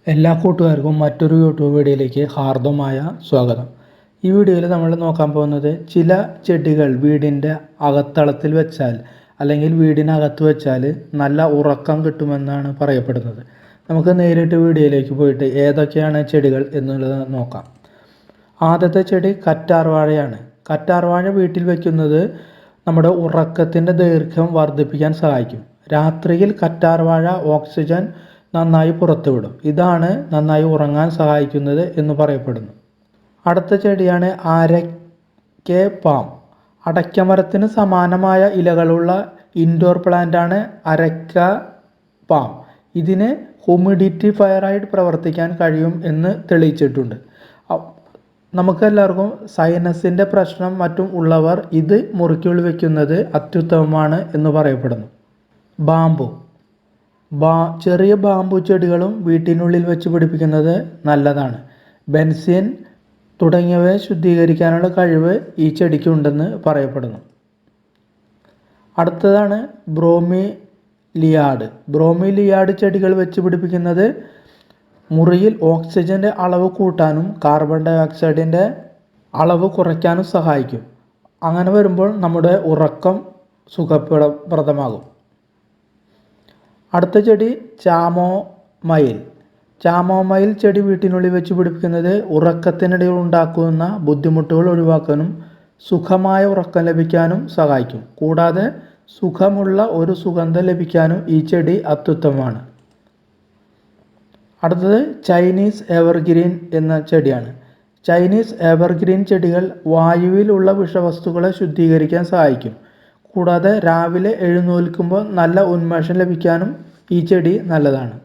എല്ലാ കൂട്ടുകാർക്കും മറ്റൊരു യൂട്യൂബ് വീഡിയോയിലേക്ക് ഹാർദവമായ സ്വാഗതം. ഈ വീഡിയോയിൽ നമ്മൾ നോക്കാൻ പോകുന്നത് ചില ചെടികൾ വീടിൻ്റെ അകത്തളത്തിൽ വെച്ചാൽ അല്ലെങ്കിൽ വീടിനകത്ത് വെച്ചാൽ നല്ല ഉറക്കം കിട്ടുമെന്നാണ് പറയപ്പെടുന്നത്. നമുക്ക് നേരിട്ട് വീഡിയോയിലേക്ക് പോയിട്ട് ഏതൊക്കെയാണ് ചെടികൾ എന്നുള്ളത് നോക്കാം. ആദ്യത്തെ ചെടി കറ്റാർവാഴയാണ്. കറ്റാർവാഴ വീട്ടിൽ വയ്ക്കുന്നത് നമ്മുടെ ഉറക്കത്തിൻ്റെ ദൈർഘ്യം വർദ്ധിപ്പിക്കാൻ സഹായിക്കും. രാത്രിയിൽ കറ്റാർവാഴ ഓക്സിജൻ നന്നായി പുറത്തുവിടും. ഇതാണ് നന്നായി ഉറങ്ങാൻ സഹായിക്കുന്നത് എന്ന് പറയപ്പെടുന്നു. അടുത്ത ചെടിയാണ് അരയ്ക്ക പാം. അടയ്ക്കമരത്തിന് സമാനമായ ഇലകളുള്ള ഇൻഡോർ പ്ലാന്റാണ് അരയ്ക്ക പാം. ഇതിന് ഹ്യൂമിഡിഫയറായി പ്രവർത്തിക്കാൻ കഴിയും എന്ന് തെളിയിച്ചിട്ടുണ്ട്. നമുക്കെല്ലാവർക്കും സൈനസിൻ്റെ പ്രശ്നം മറ്റും ഉള്ളവർ ഇത് മുറിക്കുള്ളിൽ വയ്ക്കുന്നത് അത്യുത്തമമാണ് എന്ന് പറയപ്പെടുന്നു. ബാമ്പു. ചെറിയ ബാമ്പു ചെടികളും വീട്ടിനുള്ളിൽ വെച്ച് പിടിപ്പിക്കുന്നത് നല്ലതാണ്. ബെൻസിൻ തുടങ്ങിയവയെ ശുദ്ധീകരിക്കാനുള്ള കഴിവ് ഈ ചെടിക്കുണ്ടെന്ന് പറയപ്പെടുന്നു. അടുത്തതാണ് ബ്രോമിലിയാഡ്. ബ്രോമിലിയാഡ് ചെടികൾ വെച്ച് പിടിപ്പിക്കുന്നത് മുറിയിൽ ഓക്സിജൻ്റെ അളവ് കൂട്ടാനും കാർബൺ ഡൈ ഓക്സൈഡിൻ്റെ അളവ് കുറയ്ക്കാനും സഹായിക്കും. അങ്ങനെ വരുമ്പോൾ നമ്മുടെ ഉറക്കം സുഖപ്രദമാകും. അടുത്ത ചെടി ചാമോമയിൽ. ചാമോമയിൽ ചെടി വീട്ടിനുള്ളിൽ വെച്ച് പിടിപ്പിക്കുന്നത് ഉറക്കത്തിനിടയിൽ ഉണ്ടാക്കുന്ന ബുദ്ധിമുട്ടുകൾ ഒഴിവാക്കാനും സുഖമായ ഉറക്കം ലഭിക്കാനും സഹായിക്കും. കൂടാതെ സുഖമുള്ള ഒരു സുഗന്ധം ലഭിക്കാനും ഈ ചെടി അത്യുത്തമമാണ്. അടുത്തത് ചൈനീസ് എവർഗ്രീൻ എന്ന ചെടിയാണ്. ചൈനീസ് എവർഗ്രീൻ ചെടികൾ വായുവിലുള്ള വിഷവസ്തുക്കളെ ശുദ്ധീകരിക്കാൻ സഹായിക്കും. കൂടാതെ രാവിലെ എഴുന്നേൽക്കുമ്പോൾ നല്ല ഉന്മേഷം ലഭിക്കാനും ഈ ചെടി നല്ലതാണ്.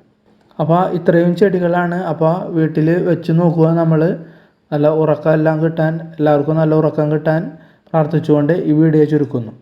അപ്പോൾ ഇത്രയും ചെടികളാണ്. അപ്പോൾ വീട്ടിൽ വെച്ച് നോക്കുക. നമ്മൾ നല്ല ഉറക്കം എല്ലാവർക്കും നല്ല ഉറക്കം കിട്ടാൻ പ്രാർത്ഥിച്ചുകൊണ്ട് ഈ വീഡിയോ ചുരുക്കുന്നു.